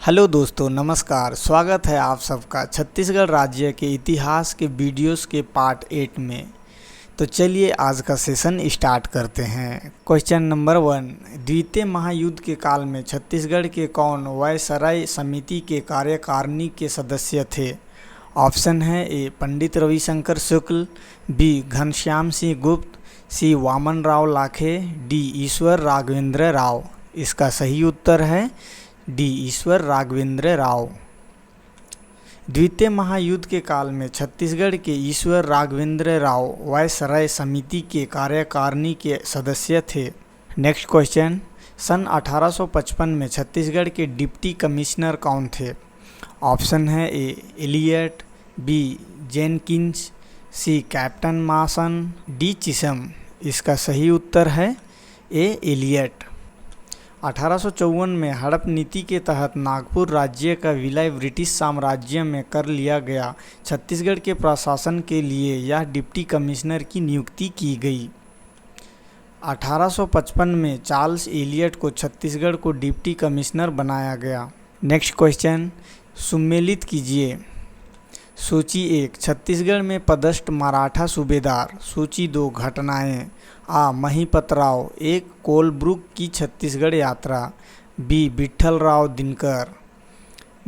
Hello दोस्तों, नमस्कार। स्वागत है आप सबका छत्तीसगढ़ राज्य के इतिहास के वीडियोस के पार्ट 8 में। तो चलिए आज का सेशन स्टार्ट करते हैं। क्वेश्चन नंबर 1, द्वितीय महायुद्ध के काल में छत्तीसगढ़ के कौन वायसराय समिति के कार्यकारिणी के सदस्य थे? ऑप्शन है ए पंडित रविशंकर शुक्ल, बी घनश्याम सिंह गुप्त, सी वामन राव लाखे, डी ईश्वर राघवेंद्र राव। इसका सही उत्तर है डी ईश्वर राघवेंद्र राव। द्वितीय महायुद्ध के काल में छत्तीसगढ़ के ईश्वर राघवेंद्र राव वायसराय समिति के कार्यकारिणी के सदस्य थे। नेक्स्ट क्वेश्चन, सन 1855 में छत्तीसगढ़ के डिप्टी कमिश्नर कौन थे? ऑप्शन है ए एलियट, बी जेनकिंस, सी कैप्टन मासन, डी चिसम। इसका सही उत्तर है ए एलियट। 1854 में हड़प नीति के तहत नागपुर राज्य का विलय ब्रिटिश साम्राज्य में कर लिया गया। छत्तीसगढ़ के प्रशासन के लिए यह डिप्टी कमिश्नर की नियुक्ति की गई। 1855 में चार्ल्स एलियट को छत्तीसगढ़ को डिप्टी कमिश्नर बनाया गया। नेक्स्ट क्वेश्चन, सुमेलित कीजिए। सूची 1, छत्तीसगढ़ में पदस्थ मराठा सूबेदार। सूची 2, घटनाएं। आ महिपत राव, एक कोलब्रुक की छत्तीसगढ़ यात्रा। बी विट्ठल राव दिनकर,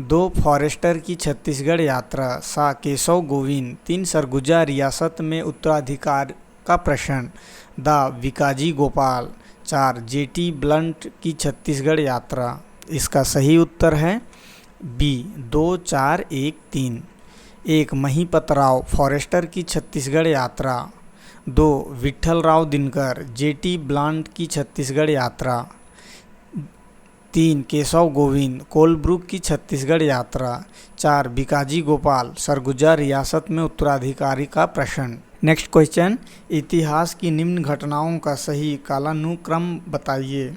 2 फॉरेस्टर की छत्तीसगढ़ यात्रा। सा केशव गोविंद, 3 सरगुजा रियासत में उत्तराधिकार का प्रश्न। The Vikaji Gopal, 4 jetty blunt की छत्तीसगढ़ यात्रा। इसका सही उत्तर है बी 2, 4, 1, 3। 1 महिपत राव फॉरेस्टर की छत्तीसगढ़ यात्रा। 2 विट्ठल राव दिनकर जेटी ब्लांट की छत्तीसगढ़ यात्रा। 3 केशव गोविंद कोलब्रुक की छत्तीसगढ़ यात्रा। 4 बिकाजी गोपाल सरगुजा रियासत में उत्तराधिकारी का प्रश्न। नेक्स्ट क्वेश्चन, इतिहास की निम्न घटनाओं का सही कालानुक्रम बताइए।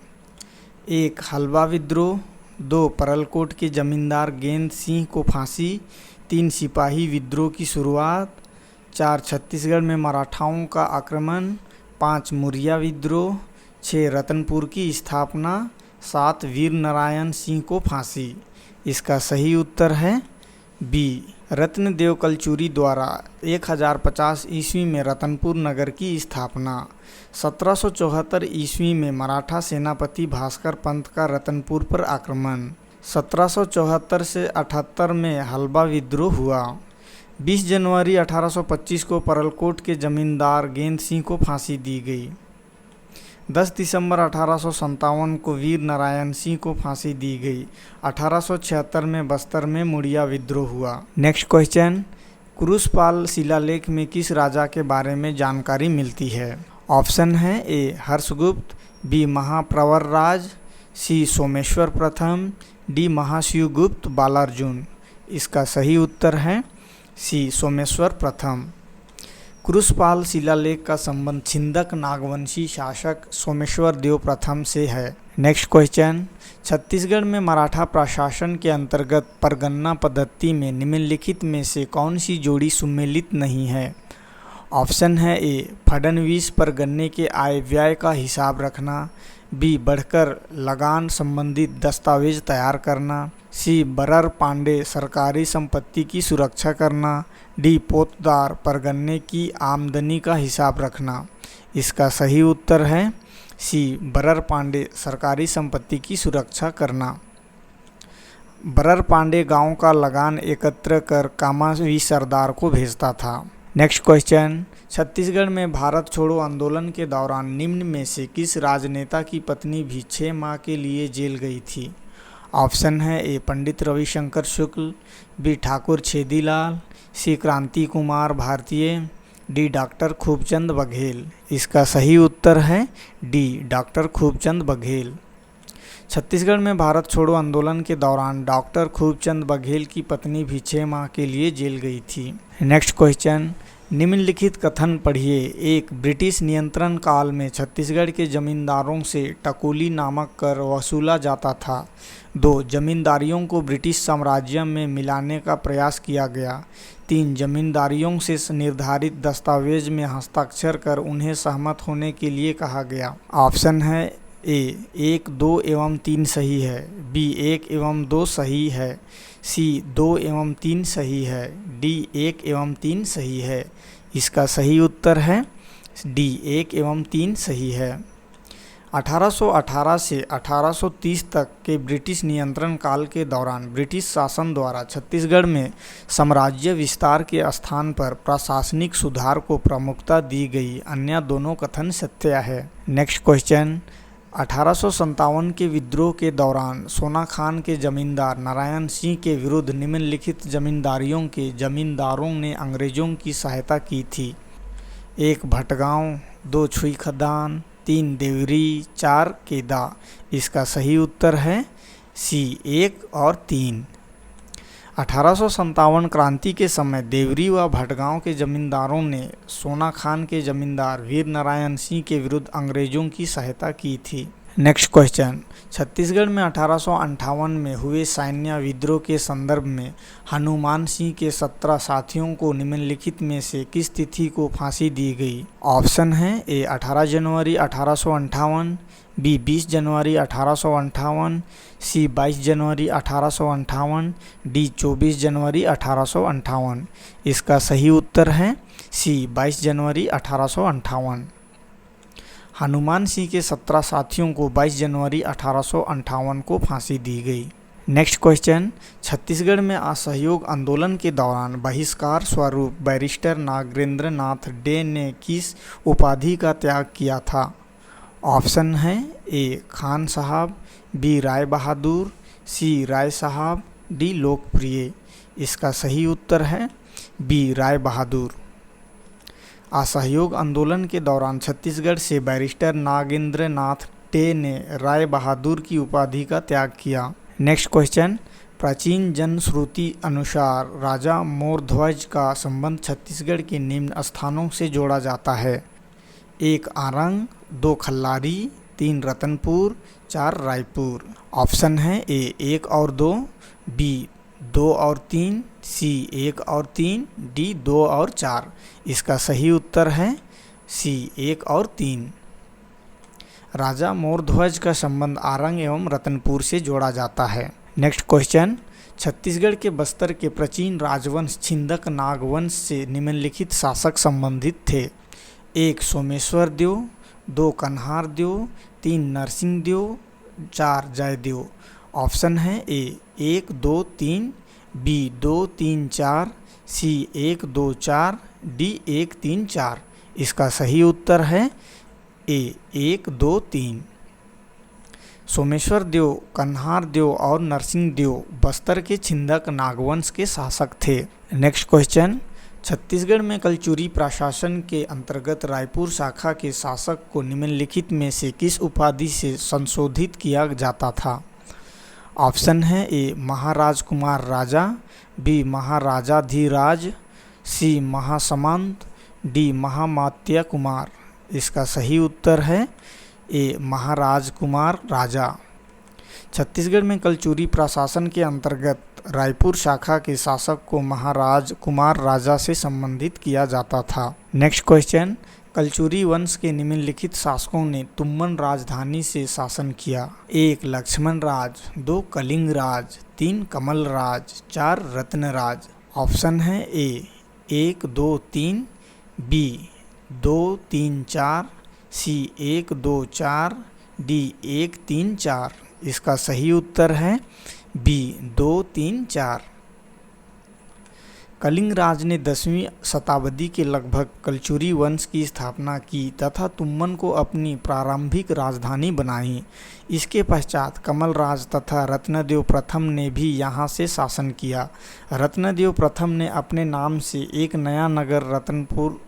1 हलवा विद्रोह, 2 परलकोट के जमींदार गेंद सिंह को फांसी, 3 सिपाही विद्रोह की शुरुआत, 4 छत्तीसगढ़ में मराठाओं का आक्रमण, 5 मुरिया विद्रोह, 6 रतनपुर की स्थापना, 7 वीर नारायण सिंह को फांसी। इसका सही उत्तर है बी रत्नदेव कलचुरी द्वारा 1050 ईस्वी में रतनपुर नगर की स्थापना। 1774 ईस्वी में मराठा सेनापति भास्कर पंत का रतनपुर पर आक्रमण। 1774 से 78 में हलवा विद्रोह हुआ। 20 जनवरी 1825 को परलकोट के जमींदार गेंद सिंह को फांसी दी गई। 10 दिसंबर 1857 को वीर नारायण सिंह को फांसी दी गई। 1876 में बस्तर में मुड़िया विद्रोह हुआ। नेक्स्ट क्वेश्चन, क्रूसपाल शिलालेख में किस राजा के बारे में जानकारी मिलती है? ऑप्शन है ए हर्षगुप्त, बी महाप्रवर राज, सी सोमेश्वर प्रथम, डी महाशिवगुप्त बालार्जुन। इसका सही उत्तर है सी सोमेश्वर प्रथम। क्रूसपाल शिलालेख का संबंध छिंदक नागवंशी शासक सोमेश्वर देव प्रथम से है। नेक्स्ट क्वेश्चन, छत्तीसगढ़ में मराठा प्रशासन के अंतर्गत परगन्ना पद्धति में निम्नलिखित में से कौन सी जोड़ी सुमेलित नहीं है? ऑप्शन है ए फडणवीस पर गन्ने के आय व्यय का हिसाब रखना, बी बढ़कर लगान संबंधित दस्तावेज तैयार करना, सी बरर पांडे सरकारी संपत्ति की सुरक्षा करना, डी पोतदार पर गन्ने की आमदनी का हिसाब रखना। इसका सही उत्तर है सी बरर पांडे सरकारी संपत्ति की सुरक्षा करना। बरर पांडे गांव का लगान एकत्र कर कामावी सरदार को भेजता था। नेक्स्ट क्वेश्चन, छत्तीसगढ़ में भारत छोड़ो आंदोलन के दौरान निम्न में से किस राजनेता की पत्नी भी 6 माह के लिए जेल गई थी? ऑप्शन है ए पंडित रविशंकर शुक्ल, बी ठाकुर छेदीलाल, सी क्रांति कुमार भारतीय, डी डॉक्टर खूबचंद बघेल। इसका सही उत्तर है डी डॉक्टर खूबचंद बघेल। छत्तीसगढ़ में भारत छोड़ो आंदोलन के दौरान डॉक्टर खूबचंद बघेल की पत्नी भी 6 माह के लिए जेल गई थी। नेक्स्ट क्वेश्चन, निम्नलिखित कथन पढ़िए। 1 ब्रिटिश नियंत्रण काल में छत्तीसगढ़ के जमींदारों से टकोली नामक कर वसूला जाता था। 2 जमींदारियों को ब्रिटिश साम्राज्य में मिलाने का प्रयास किया गया। 3 जमींदारियों से निर्धारित दस्तावेज में हस्ताक्षर कर उन्हें सहमत होने के लिए कहा गया। ऑप्शन है ए 1, 2 एवं 3 सही है, बी 1 एवं 2 सही है, सी 2 एवं 3 सही है, डी 1 एवं 3 सही है। इसका सही उत्तर है डी 1 एवं 3 सही है। 1818 से 1830 तक के ब्रिटिश नियंत्रण काल के दौरान ब्रिटिश शासन द्वारा छत्तीसगढ़ में साम्राज्य विस्तार के स्थान पर प्रशासनिक सुधार को प्रमुखता दी गई, अन्य दोनों कथन सत्य है। नेक्स्ट क्वेश्चन, 1857 के विद्रोह के दौरान सोना खान के जमींदार नारायण सिंह के विरुद्ध निम्नलिखित जमींदारियों के जमींदारों ने अंग्रेजों की सहायता की थी। 1 भटगांव, 2 छुई खदान, 3 देवरी, 4 केदा। इसका सही उत्तर है सी 1 और 3। 1857 क्रांति के समय देवरी व भटगांव के जमींदारों ने सोना खान के जमींदार वीर नारायण सिंह के विरुद्ध अंग्रेजों की सहायता की थी। नेक्स्ट क्वेश्चन, छत्तीसगढ़ में 1858 में हुए सैन्य विद्रोह के संदर्भ में हनुमान सिंह के 17 साथियों को निम्नलिखित में से किस तिथि को फांसी दी गई? ऑप्शन है ए 18 जनवरी 1858, बी 20 जनवरी 1858, सी 22 जनवरी 1858, डी 24 जनवरी 1858। इसका सही उत्तर है सी 22 जनवरी 1858। हनुमान सिंह के 17 साथियों को 22 जनवरी 1858 को फांसी दी गई। नेक्स्ट क्वेश्चन, छत्तीसगढ़ में असहयोग आंदोलन के दौरान बहिष्कार स्वरूप बैरिस्टर नागेंद्र नाथ डे ने किस उपाधि का त्याग किया था? ऑप्शन है ए खान साहब, बी राय बहादुर, सी राय साहब, डी लोकप्रिय। इसका सही उत्तर है बी राय बहादुर। असहयोग आंदोलन के दौरान छत्तीसगढ़ से बैरिस्टर नागेंद्र नाथ डे ने राय बहादुर की उपाधि का त्याग किया। नेक्स्ट क्वेश्चन, प्राचीन जनश्रुति अनुसार राजा मोरध्वज का संबंध छत्तीसगढ़ के निम्न स्थानों से जोड़ा जाता है। 1 आरंग, 2 खल्लारी, 3 रतनपुर, 4 रायपुर। ऑप्शन है ए 1 और 2, बी 2 और 3, सी 1 और 3, डी 2 और 4। इसका सही उत्तर है सी 1 और 3। राजा मोरध्वज का संबंध आरंग एवं रतनपुर से जोड़ा जाता है। नेक्स्ट क्वेश्चन, छत्तीसगढ़ के बस्तर के प्राचीन राजवंश छिंदक नागवंश से निम्नलिखित शासक संबंधित थे। 1 सोमेश्वर देव, 2 कन्हार देव, 3 नरसिंह देव, 4 जयदेव। ऑप्शन है ए 1 2 3, बी 2 3 4, सी 1 2 4, डी 1 3 4। इसका सही उत्तर है ए 1 2 3। सोमेश्वर देव, कन्हार देव और नरसिंह देव बस्तर के छिंदक नागवंश के शासक थे। नेक्स्ट क्वेश्चन, छत्तीसगढ़ में कलचुरी प्रशासन के अंतर्गत रायपुर शाखा के शासक को निम्नलिखित में से किस उपाधि से संशोधित किया जाता था? ऑप्शन है ए महाराजकुमार राजा, बी महाराजाधिराज, सी महासमंत, डी महामात्य कुमार। इसका सही उत्तर है ए महाराजकुमार राजा। छत्तीसगढ़ में कलचुरी प्रशासन के अंतर्गत रायपुर शाखा के शासक को महाराज कुमार राजा से संबंधित किया जाता था। नेक्स्ट क्वेश्चन, कलचुरी वंश के निम्नलिखित शासकों ने तुम्मन राजधानी से शासन किया। 1 लक्ष्मण राज, 2 कलिंग राज, 3 कमल राज, 4 रत्न राज। ऑप्शन है ए 1 2 3, बी 2 3 4, सी 1 2 4, डी 1 3 4। इसका सही उत्तर है बी 2 3 4। कलिंग राज ने 10वीं शताब्दी के लगभग कलचुरी वंश की स्थापना की तथा तुम्मन को अपनी प्रारंभिक राजधानी बनाई। इसके पश्चात कमल राज तथा रत्नदेव प्रथम ने भी यहाँ से शासन किया। रत्नदेव प्रथम ने अपने नाम से एक नया नगर रतनपुर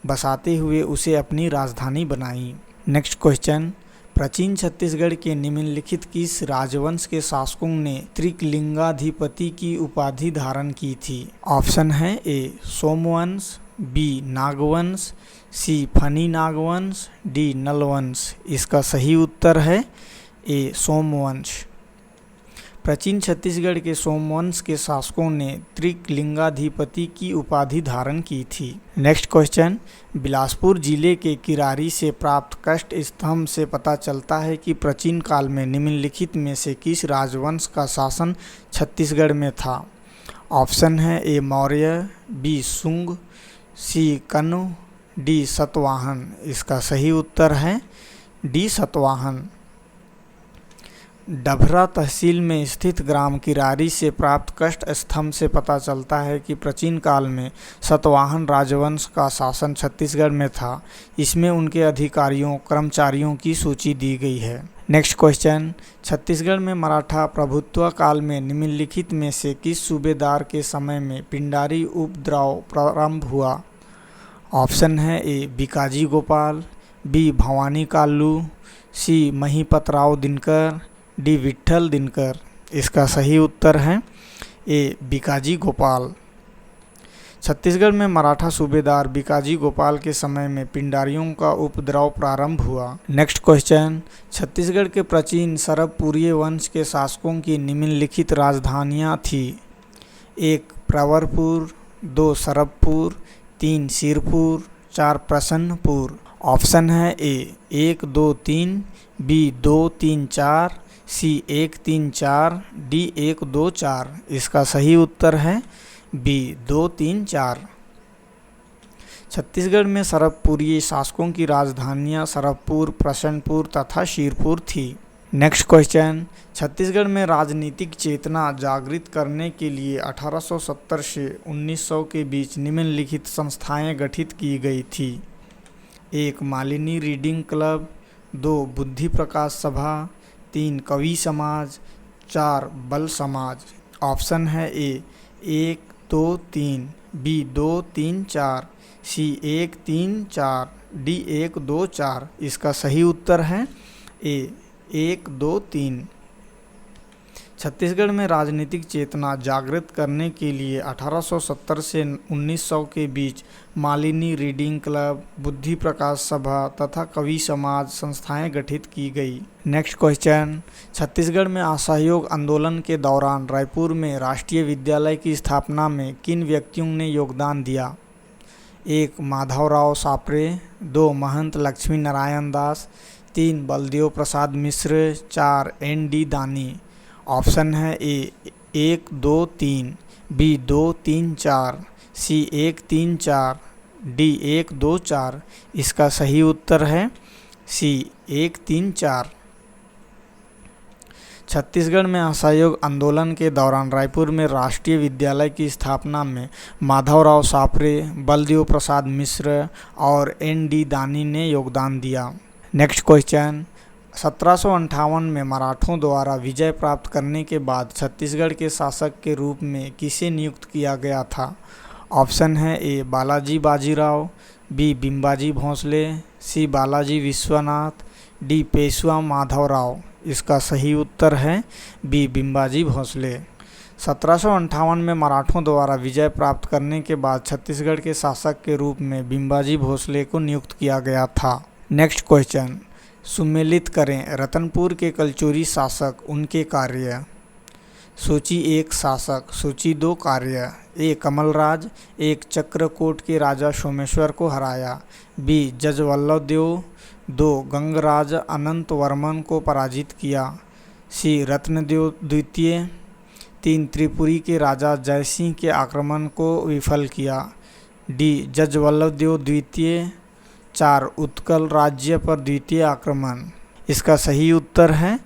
बसाते हुए उसे अपनी राजधानी बनाई। नेक्स्ट क्वेश्चन, प्राचीन छत्तीसगढ़ के निम्नलिखित किस राजवंश के शासकों ने त्रिकलिंगाधिपति की उपाधि धारण की थी? ऑप्शन है ए सोमवंश, बी नागवंश, सी फनी नागवंश, डी नलवंश। इसका सही उत्तर है ए सोमवंश। प्राचीन छत्तीसगढ़ के सोमवंश के शासकों ने त्रिलिंगाधिपति की उपाधि धारण की थी। नेक्स्ट क्वेश्चन, बिलासपुर जिले के किरारी से प्राप्त काष्ठ स्तंभ से पता चलता है कि प्राचीन काल में निम्नलिखित में से किस राजवंश का शासन छत्तीसगढ़ में था। ऑप्शन है ए मौर्य, बी शुंग, सी कण्व, डी सतवाहन। इसका सही उत्तर है डी सतवाहन। डभरा तहसील में स्थित ग्राम किरारी से प्राप्त काष्ठ स्तंभ से पता चलता है कि प्राचीन काल में सतवाहन राजवंश का शासन छत्तीसगढ़ में था। इसमें उनके अधिकारियों कर्मचारियों की सूची दी गई है। नेक्स्ट क्वेश्चन, छत्तीसगढ़ में मराठा प्रभुत्व काल में निम्नलिखित में से किस सूबेदार के समय में पिंडारी उपद्रव प्रारंभ हुआ। ऑप्शन है ए बिकाजी गोपाल, बी भवानी कालू, सी महिपतराव दिनकर, डी विट्ठल दिनकर। इसका सही उत्तर है ए बिकाजी गोपाल। छत्तीसगढ़ में मराठा सूबेदार बिकाजी गोपाल के समय में पिंडारियों का उपद्रव प्रारंभ हुआ। नेक्स्ट क्वेश्चन, छत्तीसगढ़ के प्राचीन सरबपुरीय वंश के शासकों की निम्नलिखित राजधानियाँ थी। 1 प्रवरपुर, 2 सरबपुर, 3 सिरपुर, 4 प्रसन्नपुर। ऑप्शन है ए 1 2 3, बी 2 3 4, सी 1 3 4, डी 1 2 4। इसका सही उत्तर है बी 2 3 4। छत्तीसगढ़ में सरबपुरीय शासकों की राजधानियां सरबपुर, प्रसन्नपुर तथा शिरपुर थी। नेक्स्ट क्वेश्चन, छत्तीसगढ़ में राजनीतिक चेतना जागृत करने के लिए 1870 से 1900 के बीच निम्नलिखित संस्थाएं गठित की गई थी। 1 मालिनी रीडिंग क्लब, 2 बुद्धि प्रकाश सभा, 3 कवि समाज, 4 बल समाज। ऑप्शन है ए 1 2 3, बी 2 3 4, सी 1 3 4, डी 1 2 4। इसका सही उत्तर है ए 1 2 3। छत्तीसगढ़ में राजनीतिक चेतना जागृत करने के लिए 1870 से 1900 के बीच मालिनी रीडिंग क्लब, बुद्धि प्रकाश सभा तथा कवि समाज संस्थाएं गठित की गई। नेक्स्ट क्वेश्चन, छत्तीसगढ़ में असहयोग आंदोलन के दौरान रायपुर में राष्ट्रीय विद्यालय की स्थापना में किन व्यक्तियों ने योगदान दिया। 1 माधवराव सापरे, 2 महंत लक्ष्मी नारायण दास, 3 बलदेव प्रसाद मिश्र, 4 ND दानी। ऑप्शन है ए 1 2 3, बी 2 3 4, सी 1 3 4, डी 1 2 4। इसका सही उत्तर है सी 1 3 4। छत्तीसगढ़ में असहयोग आंदोलन के दौरान रायपुर में राष्ट्रीय विद्यालय की स्थापना में माधवराव सापरे, बलदेव प्रसाद मिश्र और ND दानी ने योगदान दिया। नेक्स्ट क्वेश्चन, 1758 में मराठों द्वारा विजय प्राप्त करने के बाद छत्तीसगढ़ के शासक के रूप में किसे नियुक्त किया गया था। ऑप्शन है ए बालाजी बाजीराव, बी बिम्बाजी भोंसले, सी बालाजी विश्वनाथ, डी पेशवा माधवराव। इसका सही उत्तर है बी बिम्बाजी भोंसले। 1758 में मराठों द्वारा विजय प्राप्त करने के बाद छत्तीसगढ़ के शासक के रूप में बिम्बाजी भोंसले को नियुक्त किया गया था। नेक्स्ट क्वेश्चन, सुमेलित करें रतनपुर के कलचुरी शासक, उनके कार्य। सूची 1 शासक, सूची 2 कार्य। ए कमलराज, 1 चक्रकोट के राजा सोमेश्वर को हराया, बी जजवल्लभ देव, 2 गंगराज अनंत वर्मन को पराजित किया, सी रत्नदेव द्वितीय, 3 त्रिपुरी के राजा जयसिंह के आक्रमण को विफल किया, डी जजवल्लभ देव द्वितीय, 4 उत्कल राज्य पर द्वितीय आक्रमण। इसका सही उत्तर है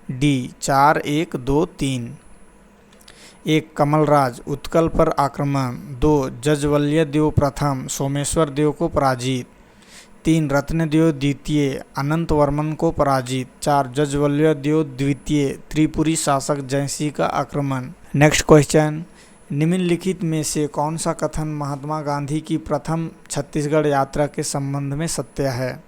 डी 4 1 2 3। 1 कमलराज उत्कल पर आक्रमण, 2 जजवल्लभ देव प्रथम सोमेश्वर देव को पराजित, 3 रत्नदेव द्वितीय अनंत वर्मन को पराजित, 4 जजवल्लभ देव द्वितीय त्रिपुरी शासक जयसिंह का आक्रमण। नेक्स्ट क्वेश्चन, निम्नलिखित में से कौन सा कथन महात्मा गांधी की प्रथम छत्तीसगढ़ यात्रा के संबंध में सत्य है।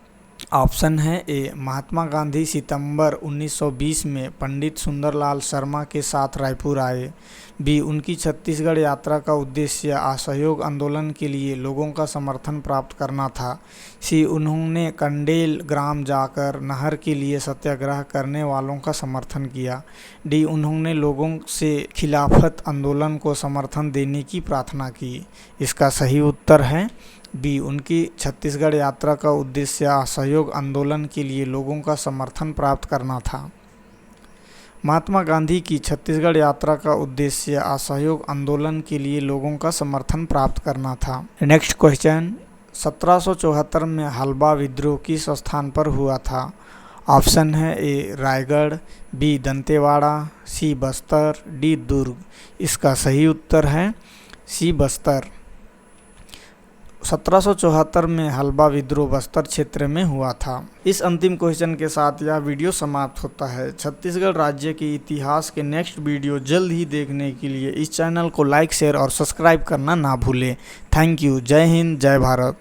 ऑप्शन है ए महात्मा गांधी सितंबर 1920 में पंडित सुंदरलाल शर्मा के साथ रायपुर आए। बी उनकी छत्तीसगढ़ यात्रा का उद्देश्य असहयोग आंदोलन के लिए लोगों का समर्थन प्राप्त करना था। सी उन्होंने कंडेल ग्राम जाकर नहर के लिए सत्याग्रह करने वालों का समर्थन किया। डी उन्होंने लोगों से खिलाफत आंदोलन को समर्थन देने की प्रार्थना की। इसका सही उत्तर है बी उनकी छत्तीसगढ़ यात्रा का उद्देश्य असहयोग आंदोलन के लिए लोगों का समर्थन प्राप्त करना था। महात्मा गांधी की छत्तीसगढ़ यात्रा का उद्देश्य असहयोग आंदोलन के लिए लोगों का समर्थन प्राप्त करना था। नेक्स्ट क्वेश्चन, 1774 में हल्बा विद्रोह किस स्थान पर हुआ था? ऑप्शन है ए रायगढ़, बी दंतेवाड़ा, सी बस्तर, डी दुर्ग। इसका सही उत्तर है सी बस्तर। 1774 में हल्बा विद्रोह बस्तर क्षेत्र में हुआ था। इस अंतिम क्वेश्चन के साथ यह वीडियो समाप्त होता है। छत्तीसगढ़ राज्य के इतिहास के नेक्स्ट वीडियो जल्द ही देखने के लिए इस चैनल को लाइक, शेयर और सब्सक्राइब करना ना भूलें। Thank you. जय हिंद, जय भारत।